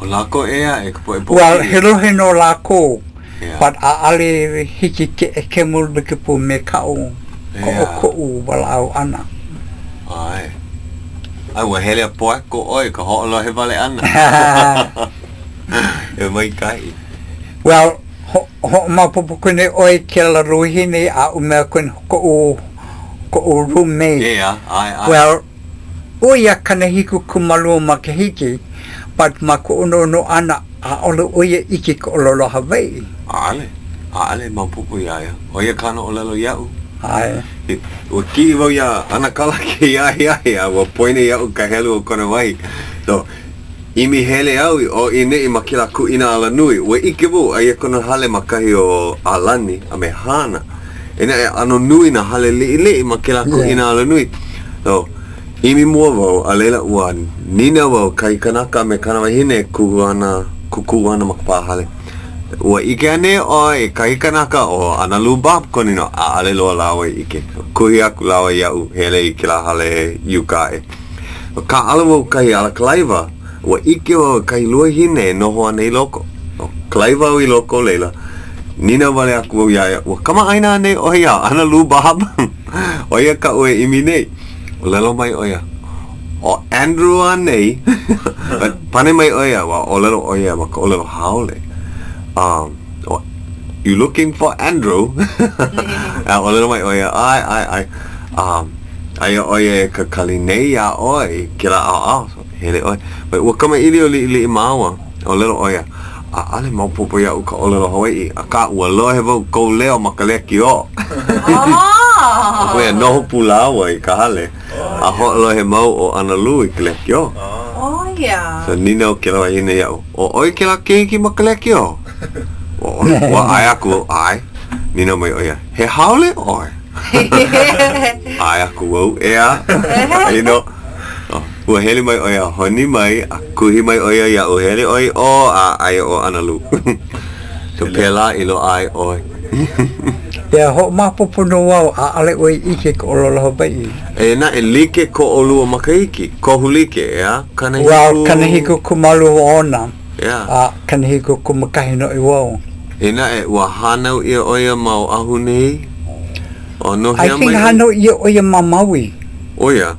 O lako ea e kapo e poki. Well, he no lako. Yeah. But ale hiki ki e kemul me ke pu me ka'u. Ko wala au ana. Ai. Ai wa hele a poe ko oi ka ho'olo he vale ana. E mai kai. Well, ho mapupu kune oi ke la ruhine a umea kune ko roommate. Yeah, ai. Well, oia kana hiku kumalu ma ke hiki, but ma ko no ana a ole oia iki ko lolo Hawai'i. Ale mapupu ia. Oia kana o lalo iau. Ai. O ki wau ia ana kala ke ia wa poine iau ka helu o kona wai. So, imi hele au o ine I makila ku ina ala nui. Wa ike wo ai kona hale makahi o alani a me hana. Ina e ano nui na hale li'i makila ku ina ala nui. So, imi mua wau a leila ua nina wau kai kanaka me kanawahine kukuana makapahale. Ua ike ane o e kai kanaka o Analu Bob konino a ale loa lawa ike. Kuhi aku lawa iau hele I kila hale yukae. Ka ala wau kai ala kalaiva. Ua ike wau kai lua hine noho ane I loko. Kalaiva au I loko leila. Nina wale aku wau iaia. Ua kama aina ane o ia Analu Bob. O ia ka ue imi nei. O lelo mai o ia. O Andrew ane. Pane mai o ia. O lelo o ia. Maka o lelo haole. You looking for Andrew? O lelo mai o ia. Ai. Ai o ia ka kalinei a oi. Kira a. Hele oi. Ua kama ili o li maua. O lelo o ia. Ale maupopo ia uka o lelo Hawai'i. A ka ua lohe vau kou leo makaleki o. Ko ia noho pulawa I ka hale. A ho'olo he mau o Analu I kaleki o. Yeah. So nina o kela ina iau. O oi kela keiki makaleki o. Wa ai aku ai. Nina mai oia. He haole oi. Ai aku wau ea. Ino. Ua hele mai oia honi mai. Kuhi mai oia ia o hele oi o a ai o Analu. So pela ilo ai oi. Pea ho mapopo no wau a ale oi ike ko lolo Hawai'i. E na e like ko olua makaiki. Ko hulike ea. Kanahiku kumalu ona. Yeah. Kanahiku kumakahi no I wau. E na e ua hanau ia oia mau ahu nei. O no I think hanau ia oia mamawi. Oia.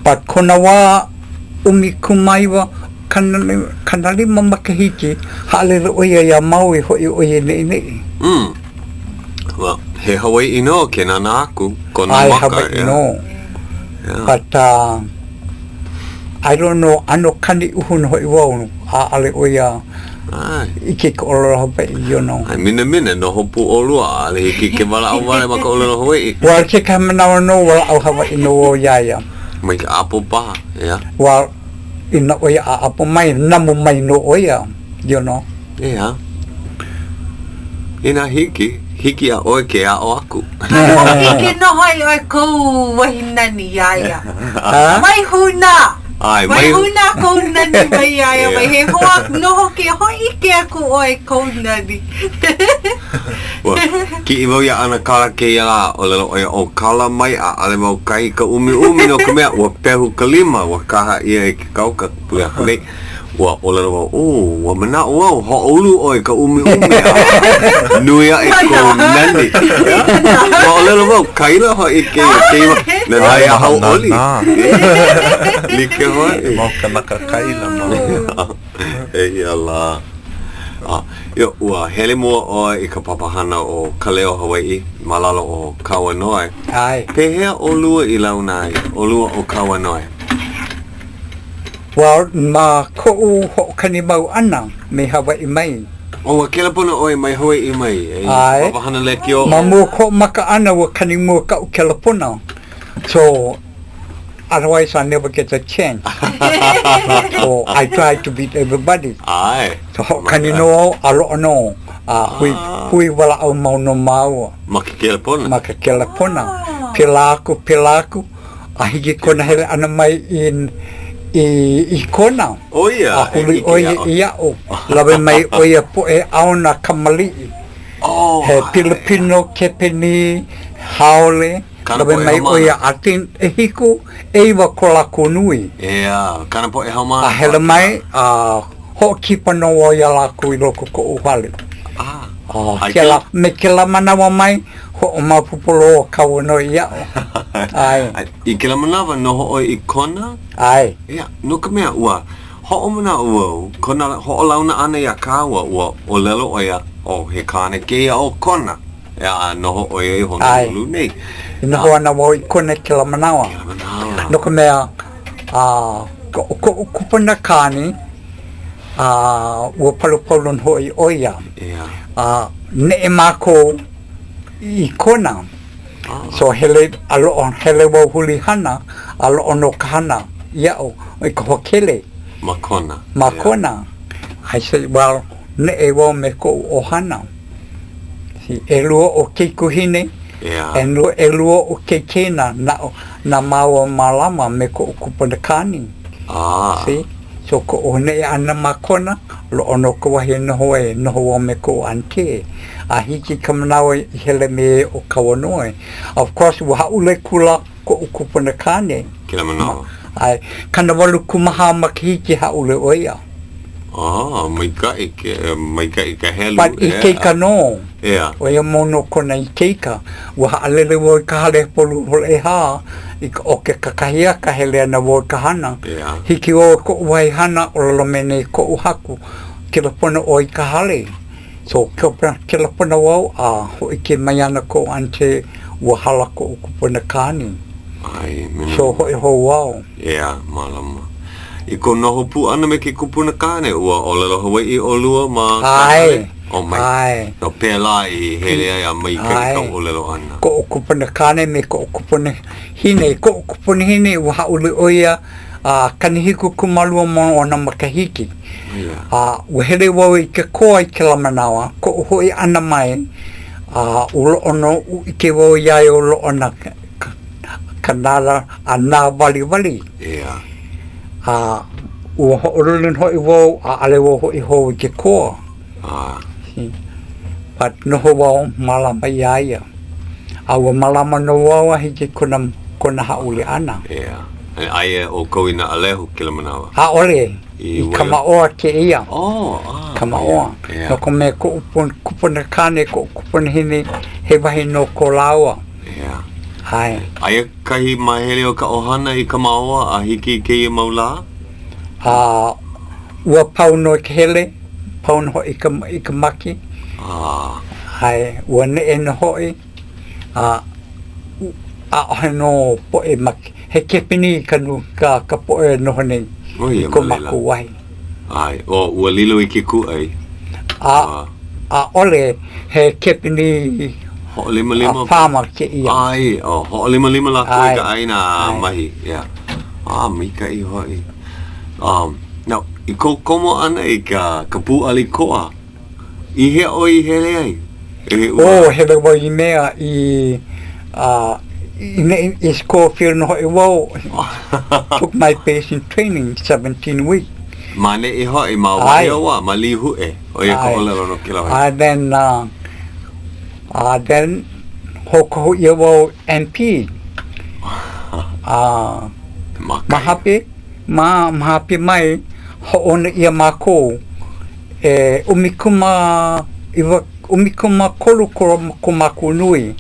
But kona wa umi kumaiwa kanali mamakahiki hale oia ia maui hoi oia nei. Well, he Hawai'i no ke nana aku kona I maka. Hawai'i no. Yeah. But I don't know ano kani uhun hoi wau a ale oia I ke ka olelo Hawaiʻi, you know. Ai mina no hopu o lua le ke wala au wale maka olelo Hawaiʻi. Wa ke ka manawa no wala au Hawaiʻi no o iaia. Mai ka apo pa, ya. Wa ina o ia a apo mai, namu mai no o ia, you know. Ya. Ina hiki a oe ke a o aku. Ike no hoi oi kou wahinani iaia. Mai huna! Ai, Mai huna kou nani mai iaia. Mai he hoa noho ke hoi ike aku oi kou nani. Ki i wau ia ana kala ke ia la o lelo oia o kala mai a ale mau kai ka umi no ka mea ua pehu ka lima ua kaha ia e ke kauka pui a kule ua o lelo wa mana o au hoʻolu oi ka umi a nui a e kou nani ua o lelo wau kaila ho i ke ima na nai a Hauʻoli like hoi Mau ka naka kaila mau. e ia la Yo, ua hele mua o I ka papahana o Ka Leo Hawaiʻi, malalo o Kauanoe. Ai. Pehea o lua I launa ai, o lua o Kauanoe. Wa ma ko'u ho'okani mau ana me Hawaiʻi mai. O wa kela puna oi mai Hawaiʻi mai, Ai. papahana le ki o. Ma mua ko maka ana wa kani mua ka'u kela puna. So, otherwise I never get a chance. So I try to beat everybody. Ai. So kani no alo no. Hui wala au mau no mau. Maka kela puna. Maka kela puna. Pelaku. Ahigi kona hele ana mai I kona. O ia. Huli oia ia o. Lawe mai oia po e auna kamali. Oh. He Filipino, Kepeni, Haole. Lawe mai oia atin e hiku e iwa kolako nui. Ea, kana po e haumana. A hele mai, ho kipa no oia laku I loko ko uhale. Me ke la manawa mai, ho o mapupolo o kauano ia o. Ai. I ke la manawa noho oi I kona? Ai. Ea, no ka mea ua, ho o mana ua, kona ho o launa ana ia kawa ua, o lelo oia, o he kane keia o kona. Ea, noho oia I Honolulu nei. Ina hoa na wau I kone ke la manawa. Ke la manawa. No ka mea, ko kupana kani, ua palupolun hoi oia. Ea. Ne e mako I kona. So hele wau huli hana, alo no kahana, iao, I ka hokele. Makona. I said, well, ne e wau me ko ohana. Si e lua o keikuhine, e lua o keikena, na maua malama me ko kupana kani. Si? So ko o ne ana makona, lo ono ko wahi noho me ko ante. A hiki kamanawa I hele me o Kauanoe. Of course, wa haule kula ko kupana kane. Kila manawa. Ai, kana walu kumaha makihiki haule oia. Mai ka I ka helu. But I keika no. Ea. Oia mono kona I keika. Wa haalele woi ka hale polu hol e haa. O ke kakahia ka hele ana woi ka hana. Hiki o ko uai hana o lomene ko uhaku. Kila pona oi ka hale. So kila pona wau ho ike mai ana ko ante wa hala ko kupuna kani. Ai, so ho wau. Ea, malama. I ko noho pu ana me ke kupuna kane ua o lelo Hawaiʻi o lua ma Ai. O mai. Ai. No pela I hele ai a mai ka o lelo ana. Ko kupuna kane me ko kupuna hine ko kupuna hine wa haule oia kanihiku kumalua mo ona makahiki. Wa hele wau I ke koa I ke lamanawa ko hoi ana mai ulo ono I ke wau iai ulo ona kanara ana wali. Ea. Ua ho'orulun hoi wau ale wau hoi hoi ke koa. But noho wau malama iaia. Ua malama no wau hiki kona hauli ana. Ea. Ai o kouina alehu kila manawa. Ole. I kamaoa ke ia. Kamaoa. Yeah. No ko me ko kupuna kane ko kupuna hine he wahi no ko laua. Yeah. Ai. Ai kahi mahele o ka ohana I ka maoa a hiki ke I maula? Ua pau no ke hele. Pau no I ka maki. Ai. Ua ne e no hoi. No po e maki. He kepini ka po e no nei. Ko maku wai. Ai, ua lilo I ke ku ai. A ole he kepini Ho'olima. a farmer ke ia. Ai, ho'olima la koe ka aina mahi. Yeah. Mika I hoi. Now, I komo ana I ka pu'ali koa. I he oi hele ai. Hele wau I mea I Schofield no hoi wau. Took my patient training 17 weeks. Mane I hoi ma waiowa ma lihu e. O ia ka olelo no kila hoi. Then hoko ia wau MP. Mahapi mai ho'ona ia mako umikuma kolu kumaku nui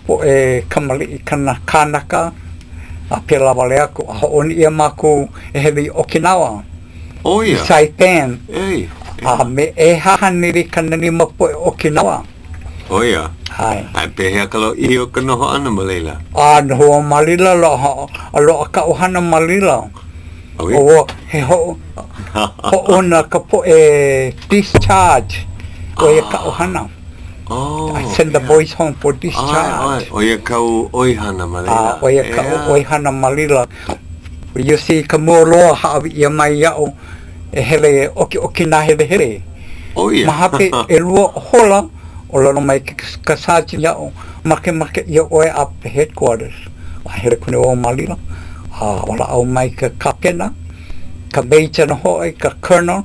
po kamali kanaka a pela vale aku ho'ona ia mako hevi Okinawa Saipan me hahaniri kanani mapo Okinawa Ai pehea kalau iyo kanoho ana malila. Noho malila lo ka ohana malila. He ona ka po discharge. Ka ohana. I send the boys home for discharge. Oia kau oihana malila. Oia ka oihana malila. You see ka molo hawi ia mai yao hele Okinawa hele. Mahape lua hola. Ola no mai ka saji yao make ia oe up the headquarters hele kune o malila ola au mai ka kapena ka major no hoi ka colonel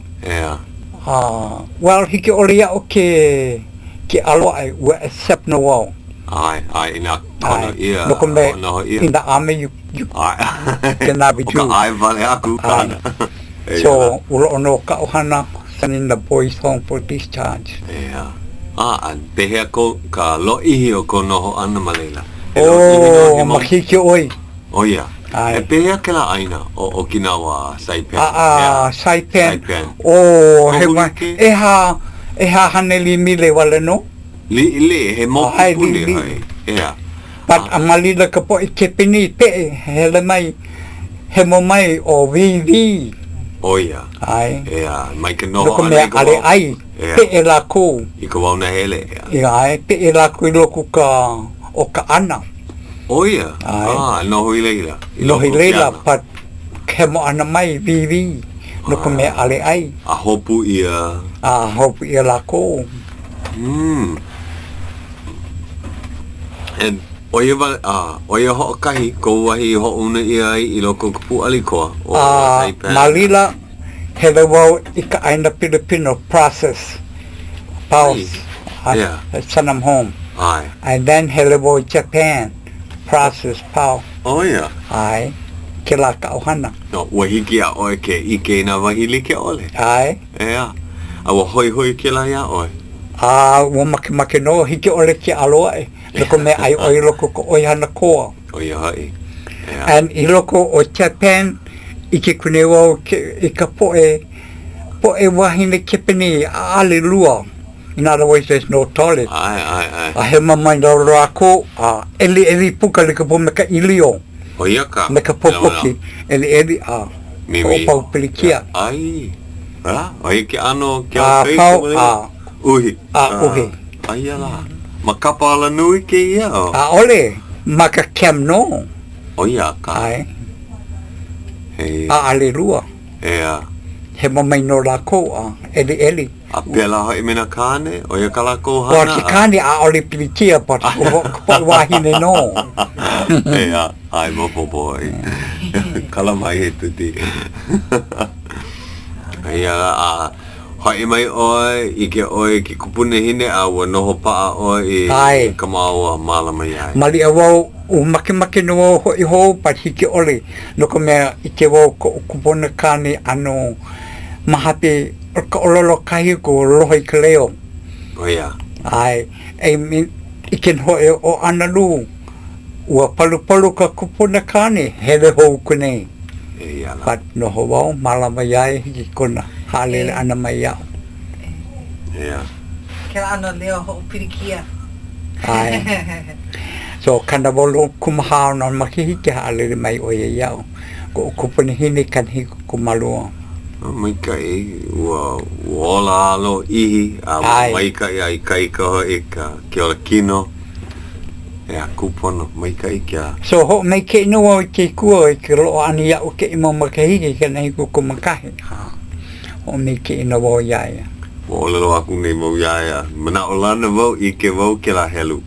well hiki ole yao ke alo ai we accept no wao ina kono ia no kome in the army you cannot be Jew ai vale aku kana so ulo no ka ohana sending the boys home for discharge an pehea ko ka lo ihi o ko noho ana malela. Makiki oi. Ia. E pehea ke la aina o Okinawa Saipan. Saipan. Hewa. Eha haneli mile wale no? Li, he mo puli hai. Ea. But a malila ka po I kepini pe hele mai. He mo mai o vivi. Ia. Ai. Ea. Mai ke noho ana. Loko mea ale ai. Pe e la ko. I ka wau na hele. Ia, pe e la ko I loko o ka ana. Ia. Noho I leila. Noho I leila, but he mo ana mai vivi. Loko mea ale ai. A hopu ia. Hopu ia la ko. And oia ho'okahi ko wahi ho'una ia ai I loko ka pu'ali koa. Malila hele wau I ka aina Filipino process pause send them home and then hele wau Japan process pau ai ke la ka ohana wahiki a oe ke ike na wahili ke ole a wa hoi ke la ia oe wa make no hiki ole ke aloa loko me ai oi loko ko oihana koa hai and I loko o Japan Ike kune wau I ka poe wahine kepeni ale lua. In other words, there's no toilet. He mamai na rako eli puka le ka po me ka ilio. Ia ka. Me ka popoki eli Mimi. O pau pelikia. Ai ke ano ke au uhi. Uhi. Ai ala. Makapa ala nui ke ia o. Ole maka kem no. Ia ka. Ai. Aleluia. He mamai no lako eli. A pela hoi mena kane, o ia ka lako hana. Ki kane ole pilikia but ko wahine no. Ai mo boy. Kala mai he tuti. Hoi mai oi, ike oi ki kupune hine a wa noho paa oi I kamau mala mai ai. Mali awau make no hoi ho but hiki ole no ka mea ike wau ko kupuna kane ano mahape ka ololo kahi ko rohoi Ka Leo. Ai iken hoi o Analu ua palu ka kupuna kane hele ho kune. But no ho wau mala mai ai hiki kona halele ana mai au. Kera ano leo ho pirikia. So kana bolo kumahao na makihiki halele mai o iau. Ko kupuni hini kan hi kumalua. Mai kai ua ola alo ihi mai kai ai kai ka hoi ka ke ola kino e a kupono mai kai kia So ho mai ke no o ke kua ke lo ani ya o ke mo makahiki ke nei ku ko makahi. Ho mai ke no o ya ya. o lelo aku nei mau ia mana o lana vau I ke vau ke la helu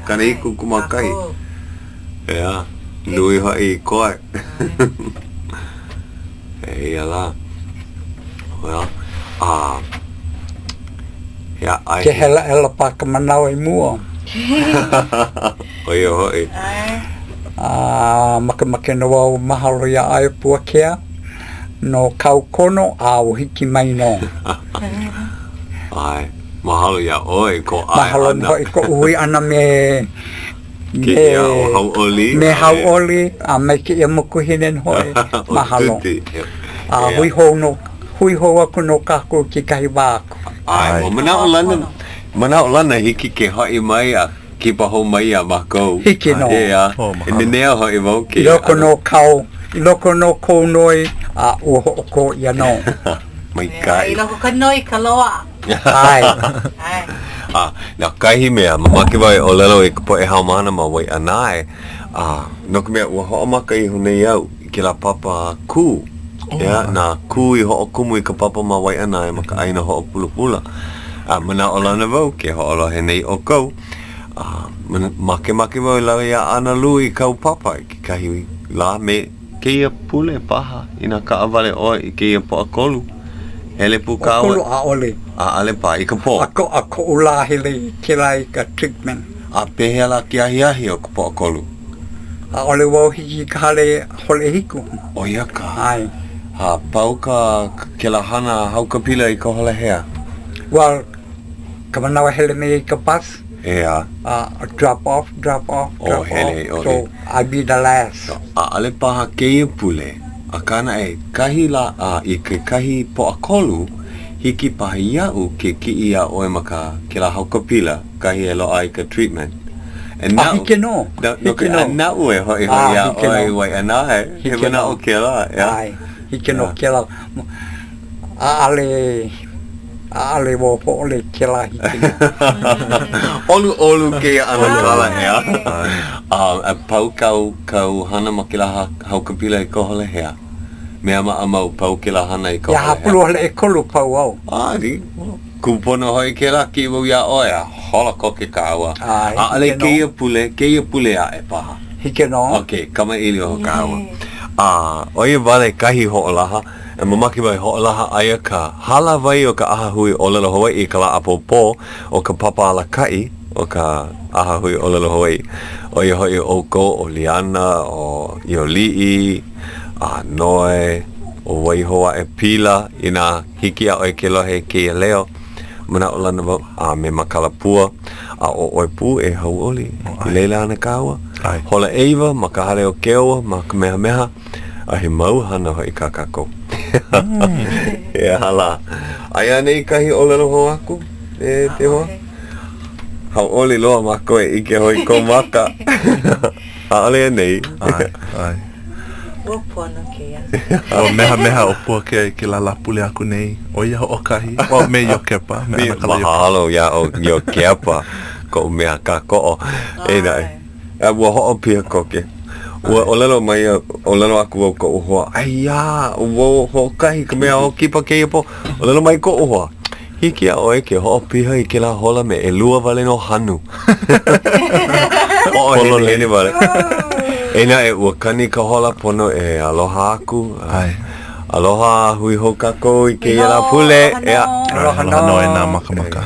kana I ku kumakai ea nui hoi koe e ala well ya ai Ke hela pa ka manau I mua. oi hoi Make no o mahalo ya ai pua kea. No kau kono au hiki mai no. ai mahalo ya oi ko ai Mahalo hoi ko ui ana me ke o Hauʻoli me Hauʻoli me ke ia moku hinen hoi mahalo. Tuti Hui ho aku no kako ki kai wāku. ai mana o lana hiki ke hoi mai a ki paho mai a mako Hiki no. Ine nea hoi vau ke Loko no kau, loko no kou noi uho ko ia no. mai kai Ilo ko kanoi ka loa. Ai. na kai mea mamake vai o lelo I po e haumana ma wai anae no ka mea ua hoa maka I hunei au ke la papa ku na ku I hoa kumu I ka papa ma wai anae ma ka aina hoa pula mana o lana vau ke hoa lo he nei o kou make vau lau ia Analu I kau papa ki kahi la me ke ia pule paha ina ka avale o I ke ia po akolu hele pu ka Kolo ole. ale pa I ka po Ako ula hele ke lai ka treatment. pehela ki ahi o ka po akolu Ole wau hiki ka hale hole hiku. o ia ka Ai. pau ka ke la hana hau ka pila I ka hole hea Well, ka manawa hele me ka bus. Drop off. hele, So I be the last. ale paha ke ia pule a kana kahi la I ke kahi po akolu hiki paha iau ke ki ia oe maka ke la hau ka pila kahi lo ai ka treatment Hiki no. Hiki no. na ue hoi ia hiki no. oi wai anahe he Hiki mana no. o ke la Ai. Hiki no ke la. Ale wo po ole ke la hiki no. olu ke ana kala hea a pau kau hana ma ke la hau ka pila I ka hole hea mea ma amau pau ke la hana I ka Ya hole hea hapulu ole e kolu pau au. di kupono hoi ke la ki wau ia oia hola ko ke kaua ale ke ia pule a e paha Hiki no. okay kama ili o kaua oia vale kahi hoʻolaha e mamaki vai hoʻolaha aia ka hala vai o ka aha hui o lelo Hawaiʻi ka la apopo o ka papa ala kai o ka aha hui o lelo Hawaiʻi oia hoi o ko o liana o ioliʻi noe o waihoa e pila ina hiki a oi ke lohe ke leo mana o lana vau me makalapua o oi pu e Hauʻoli I leila ana kaua hola eiva ma ka hale o keoa ma ka meha he mau hana hoi ka kako e hala aia nei kahi o lelo ho aku e te hoa Hauʻoli loa ma koe I ke hoi ko maka ale nei ai Upono ke ia. o meha o pua ke la lapule aku nei o ia o kahi o me yo kepa me ana kala yo mahalo ya o yo kepa ko mea ka ko e dai e wo ho pia koke o lelo mai o lelo aku ko ho ai ya wo ho kai ka mea o kipa ke po o lelo mai ko ho hiki a oe ke ho pia I ke la hola me e lua vale no hanu o hene vale ena e ua kani ka hola pono e aloha aku aloha hui ho kako I ke ia la pule aloha no e nā makamaka